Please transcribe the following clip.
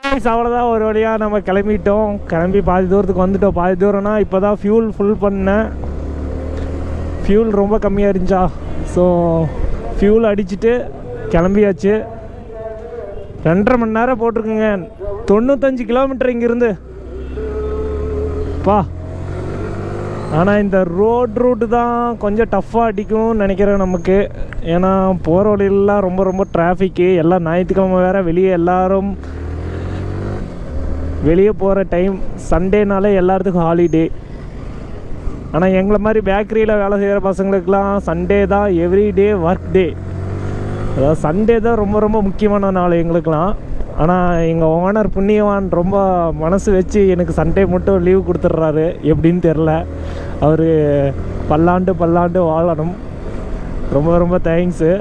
அவ்வளோதான், ஒரு வழியாக நம்ம கிளம்பிட்டோம். கிளம்பி பாதி தூரத்துக்கு வந்துட்டோம். பாதி தூரம்னா இப்போ தான் ஃபியூல் ஃபுல் பண்ணேன். ஃபியூல் ரொம்ப கம்மியாக இருந்துச்சா, ஸோ ஃபியூல் அடிச்சுட்டு கிளம்பியாச்சு. 2.5 மணி நேரம் போட்டிருக்குங்க. 95 கிலோமீட்டர் இங்கேருந்து பா. ஆனால் இந்த ரூட்டு தான் கொஞ்சம் டஃப்பாக அடிக்கும்னு நினைக்கிறேன் நமக்கு. ஏன்னா போகிற வழியிலலாம் ரொம்ப ரொம்ப டிராஃபிக்கு. எல்லாம் ஞாயிற்றுக்கிழமை வேறு எல்லோரும் வெளியே போகிற டைம். சண்டேனாலே எல்லாத்துக்கும் ஹாலிடே. ஆனால் எங்களை மாதிரி பேக்கரியில் வேலை செய்கிற பசங்களுக்கெலாம் சண்டே தான் எவ்ரிடே ஒர்க் டே. அதாவது சண்டே தான் ரொம்ப ரொம்ப முக்கியமான நாள் எங்களுக்கெலாம். ஆனால் எங்கள் ஓனர் புண்ணியவான் ரொம்ப மனசு வச்சு எனக்கு சண்டே மட்டும் லீவ் கொடுத்துட்றாரு. எப்படின்னு தெரில. அவர் பல்லாண்டு வாழணும். ரொம்ப ரொம்ப தேங்க்ஸு.